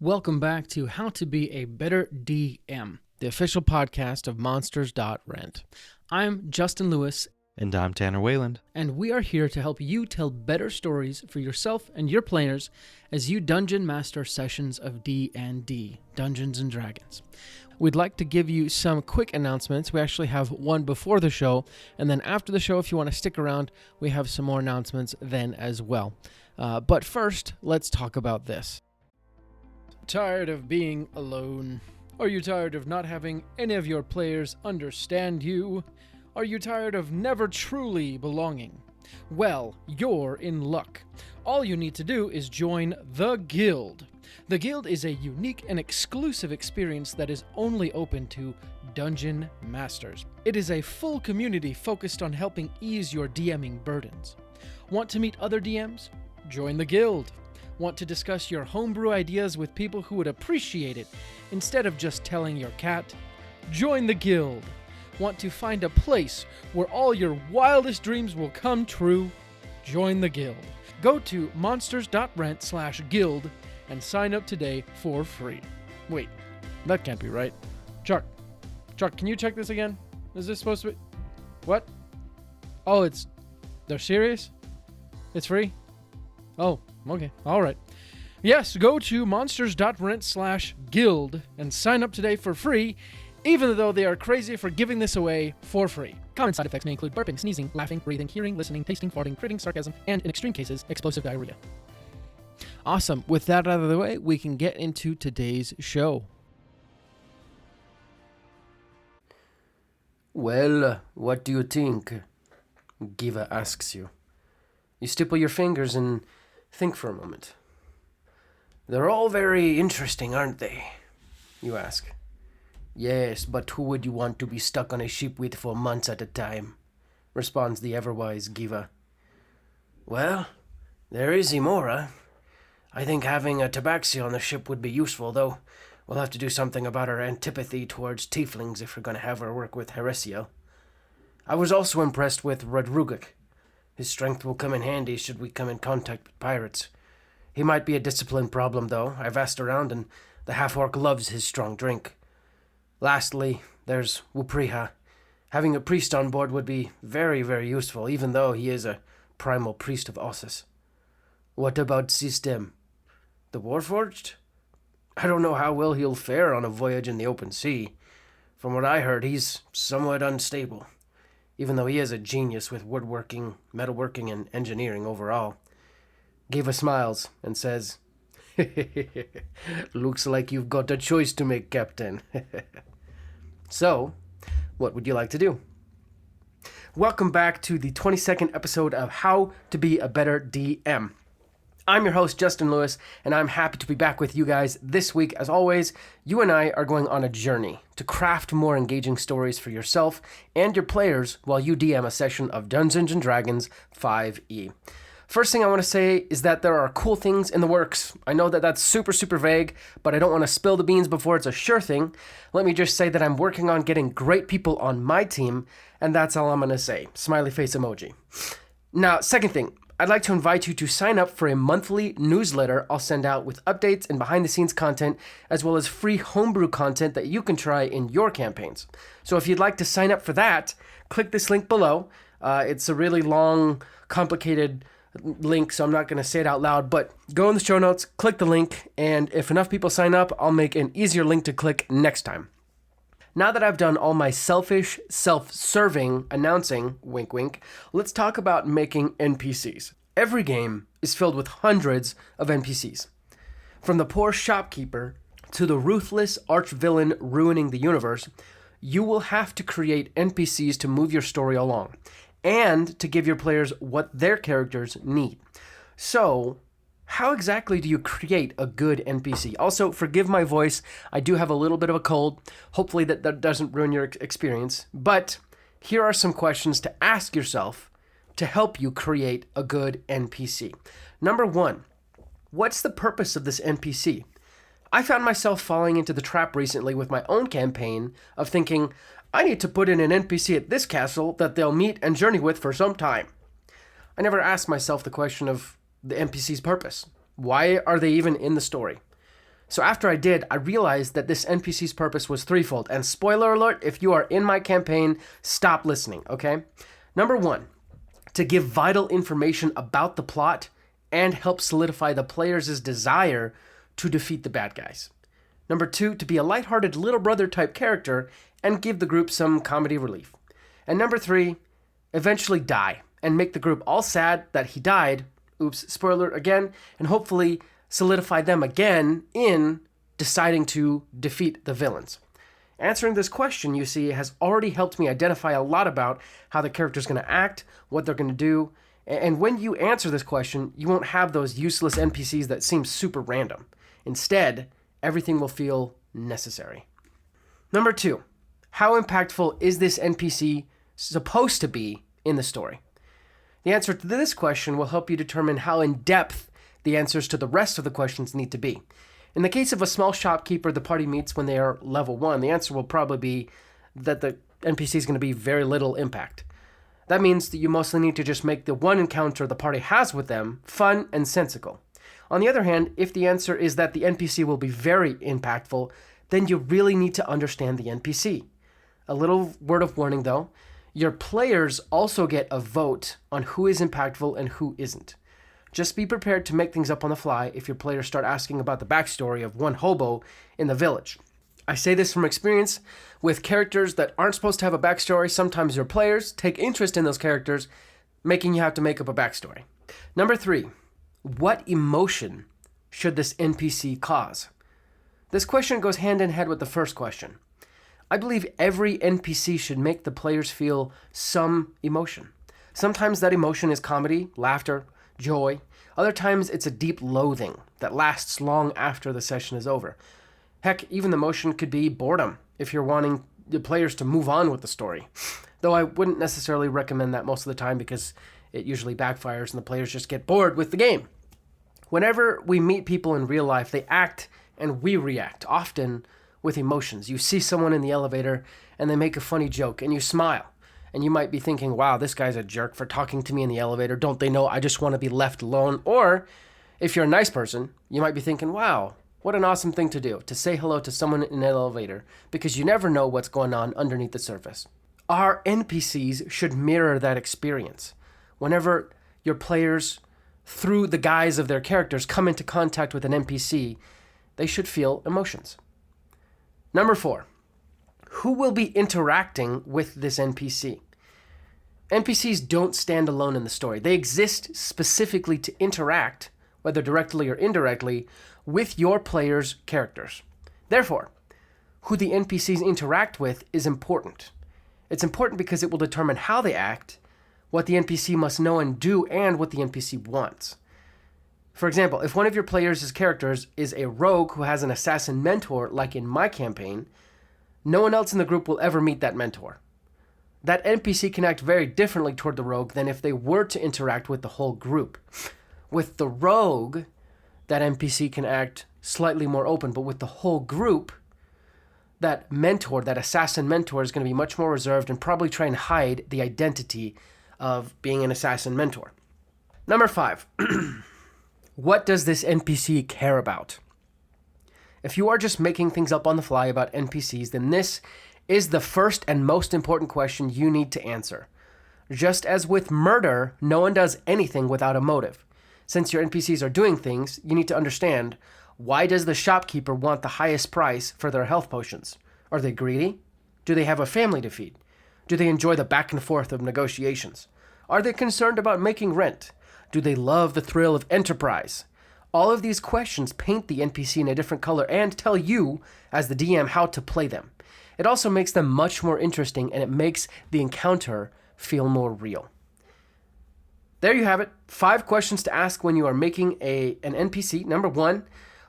Welcome back to How to Be a Better DM, the official podcast of Monsters.rent. I'm Justin Lewis. And I'm Tanner Wayland. And we are here to help you tell better stories for yourself and your players as you dungeon master sessions of D&D, Dungeons & Dragons. We'd like to give you some quick announcements. We actually have one before the show, and then after the show, if you want to stick around, we have some more announcements then as well. But first, let's talk about this. Tired of being alone? Are you tired of not having any of your players understand you? Are you tired of never truly belonging? Well, you're in luck. All you need to do is join the Guild. The Guild is a unique and exclusive experience that is only open to Dungeon Masters. It is a full community focused on helping ease your DMing burdens. Want to meet other DMs? Join the Guild. Want to discuss your homebrew ideas with people who would appreciate it instead of just telling your cat? Join the Guild. Want to find a place where all your wildest dreams will come true? Join the Guild. Go to monsters.rent/guild and sign up today for free. Wait, that can't be right. Chuck, can you check this again? Is this supposed to be... What? Oh, they're serious? It's free? Oh, okay. All right. Yes, go to monsters.rent/guild and sign up today for free, even though they are crazy for giving this away for free. Common side effects may include burping, sneezing, laughing, breathing, hearing, listening, tasting, farting, critting, sarcasm, and in extreme cases, explosive diarrhea. Awesome. With that out of the way, we can get into today's show. Well, what do you think? Geva asks you. You stipple your fingers and think for a moment. They're all very interesting, aren't they? You ask. Yes, but who would you want to be stuck on a ship with for months at a time? Responds the ever-wise Geva. Well, there is Imora. I think having a tabaxi on the ship would be useful, though we'll have to do something about our antipathy towards tieflings if we're going to have her work with Heresiel. I was also impressed with Rudruguk. His strength will come in handy should we come in contact with pirates. He might be a discipline problem, though. I've asked around, and the half-orc loves his strong drink. Lastly, there's Wupreha. Having a priest on board would be very, very useful, even though he is a primal priest of Ossus. What about System? The Warforged? I don't know how well he'll fare on a voyage in the open sea. From what I heard, he's somewhat unstable, even though he is a genius with woodworking, metalworking, and engineering overall. Geva smiles and says, Looks like you've got a choice to make, Captain. So, what would you like to do? Welcome back to the 22nd episode of How to Be a Better DM. I'm your host, Justin Lewis, and I'm happy to be back with you guys this week. As always, you and I are going on a journey to craft more engaging stories for yourself and your players while you DM a session of Dungeons & Dragons 5e. First thing I want to say is that there are cool things in the works. I know that that's super vague, but I don't want to spill the beans before it's a sure thing. Let me just say that I'm working on getting great people on my team, and that's all I'm going to say. Smiley face emoji. Now, second thing, I'd like to invite you to sign up for a monthly newsletter I'll send out with updates and behind-the-scenes content, as well as free homebrew content that you can try in your campaigns. So if you'd like to sign up for that, click this link below. It's a really long, complicated link, so I'm not going to say it out loud, but go in the show notes, click the link, and if enough people sign up, I'll make an easier link to click next time. Now that I've done all my selfish, self-serving announcing, wink wink, let's talk about making NPCs. Every game is filled with hundreds of NPCs. From the poor shopkeeper to the ruthless arch-villain ruining the universe, you will have to create NPCs to move your story along, and to give your players what their characters need. So, how exactly do you create a good NPC? Also, forgive my voice, I do have a little bit of a cold. Hopefully that doesn't ruin your experience. But here are some questions to ask yourself to help you create a good NPC. Number one, what's the purpose of this NPC? I found myself falling into the trap recently with my own campaign of thinking, I need to put in an NPC at this castle that they'll meet and journey with for some time. I never asked myself the question of the NPC's purpose. Why are they even in the story? So after I did, I realized that this NPC's purpose was threefold. And spoiler alert, if you are in my campaign, stop listening, okay? Number 1, to give vital information about the plot and help solidify the players' desire to defeat the bad guys. Number 2, to be a lighthearted little brother type character and give the group some comedy relief. And number 3, eventually die and make the group all sad that he died, oops, spoiler again, and hopefully solidify them again in deciding to defeat the villains. Answering this question, you see, has already helped me identify a lot about how the character's going to act, what they're going to do, and when you answer this question, you won't have those useless NPCs that seem super random. Instead, everything will feel necessary. Number 2, how impactful is this NPC supposed to be in the story? The answer to this question will help you determine how in-depth the answers to the rest of the questions need to be. In the case of a small shopkeeper the party meets when they are level 1, the answer will probably be that the NPC is going to be very little impact. That means that you mostly need to just make the one encounter the party has with them fun and sensical. On the other hand, if the answer is that the NPC will be very impactful, then you really need to understand the NPC. A little word of warning though, your players also get a vote on who is impactful and who isn't. Just be prepared to make things up on the fly if your players start asking about the backstory of one hobo in the village. I say this from experience. With characters that aren't supposed to have a backstory, sometimes your players take interest in those characters, making you have to make up a backstory. Number 3, what emotion should this NPC cause? This question goes hand in hand with the first question. I believe every NPC should make the players feel some emotion. Sometimes that emotion is comedy, laughter, joy. Other times it's a deep loathing that lasts long after the session is over. Heck, even the emotion could be boredom if you're wanting the players to move on with the story. Though I wouldn't necessarily recommend that most of the time because it usually backfires and the players just get bored with the game. Whenever we meet people in real life, they act and we react, often with emotions. You see someone in the elevator and they make a funny joke and you smile. And you might be thinking, wow, this guy's a jerk for talking to me in the elevator. Don't they know I just want to be left alone? Or if you're a nice person, you might be thinking, wow, what an awesome thing to do, to say hello to someone in an elevator, because you never know what's going on underneath the surface. Our NPCs should mirror that experience. Whenever your players, through the guise of their characters, come into contact with an NPC, they should feel emotions. Number 4. Who will be interacting with this NPC? NPCs don't stand alone in the story. They exist specifically to interact, whether directly or indirectly, with your players' characters. Therefore, who the NPCs interact with is important. It's important because it will determine how they act, what the NPC must know and do, and what the NPC wants. For example, if one of your players' characters is a rogue who has an assassin mentor, like in my campaign, no one else in the group will ever meet that mentor. That NPC can act very differently toward the rogue than if they were to interact with the whole group. With the rogue, that NPC can act slightly more open, but with the whole group, that mentor, that assassin mentor, is going to be much more reserved and probably try and hide the identity of being an assassin mentor. Number 5. What does this NPC care about? If you are just making things up on the fly about NPCs, then this is the first and most important question you need to answer. Just as with murder, no one does anything without a motive. Since your NPCs are doing things, you need to understand, why does the shopkeeper want the highest price for their health potions? Are they greedy? Do they have a family to feed? Do they enjoy the back and forth of negotiations? Are they concerned about making rent? Do they love the thrill of enterprise? All of these questions paint the NPC in a different color and tell you, as the DM, how to play them. It also makes them much more interesting, and it makes the encounter feel more real. There you have it. 5 questions to ask when you are making an NPC. Number 1,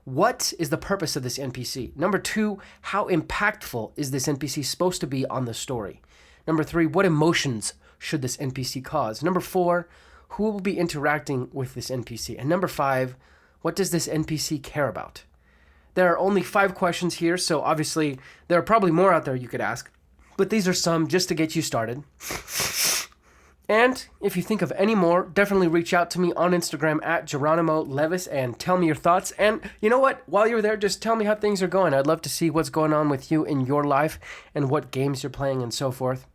what is the purpose of this NPC? Number 2, how impactful is this NPC supposed to be on the story? Number 3, what emotions should this NPC cause? Number 4, who will be interacting with this NPC? And number 5, what does this NPC care about? There are only 5 questions here, so obviously there are probably more out there you could ask, but these are some just to get you started. And if you think of any more, definitely reach out to me on Instagram at Geronimo Levis and tell me your thoughts. And you know what? While you're there, just tell me how things are going. I'd love to see what's going on with you in your life and what games you're playing and so forth.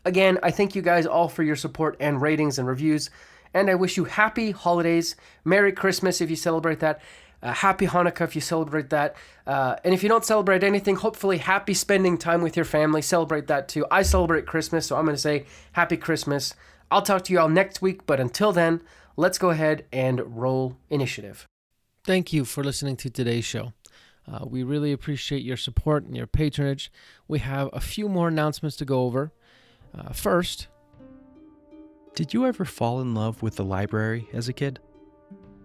Again, I thank you guys all for your support and ratings and reviews. And I wish you happy holidays, Merry Christmas if you celebrate that, Happy Hanukkah if you celebrate that. And if you don't celebrate anything, hopefully happy spending time with your family. Celebrate that too. I celebrate Christmas, so I'm going to say Happy Christmas. I'll talk to you all next week, but until then, let's go ahead and roll initiative. Thank you for listening to today's show. We really appreciate your support and your patronage. We have a few more announcements to go over. First, did you ever fall in love with the library as a kid?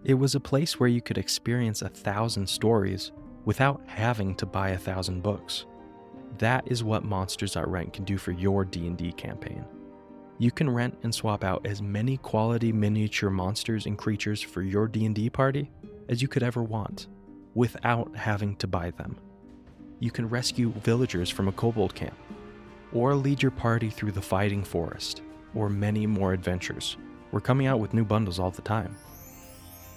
It was a place where you could experience 1,000 stories without having to buy 1,000 books. That is what Monsters.rent can do for your D&D campaign. You can rent and swap out as many quality miniature monsters and creatures for your D&D party as you could ever want, without having to buy them. You can rescue villagers from a kobold camp, or lead your party through the fighting forest, or many more adventures. We're coming out with new bundles all the time.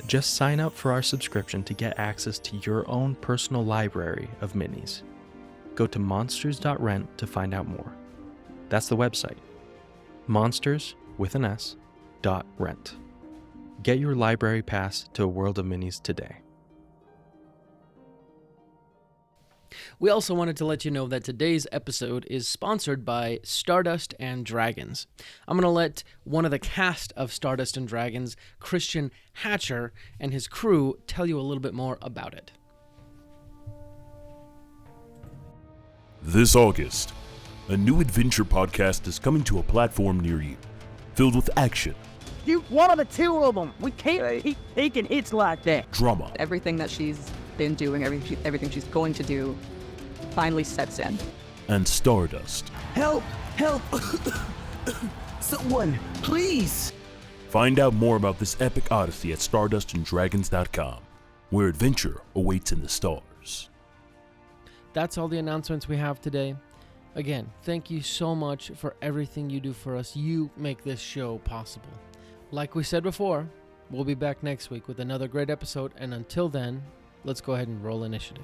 Just sign up for our subscription to get access to your own personal library of minis. Go to monsters.rent to find out more. That's the website. Monsters, with an S, .rent. Get your library pass to a world of minis today. we also wanted to let you know that today's episode is sponsored by Stardust and Dragons. I'm going to let one of the cast of Stardust and Dragons, Christian Hatcher, and his crew tell you a little bit more about it. This August, a new adventure podcast is coming to a platform near you, filled with action. You one of the two of them. We can't keep taking hits like that. Drama. Everything that she's been doing, everything she's going to do, finally sets in. And Stardust. Help! Help! Someone, please! Find out more about this epic odyssey at stardustanddragons.com, where adventure awaits in the stars. That's all the announcements we have today. Again, thank you so much for everything you do for us. You make this show possible. Like we said before, we'll be back next week with another great episode, and until then, let's go ahead and roll initiative.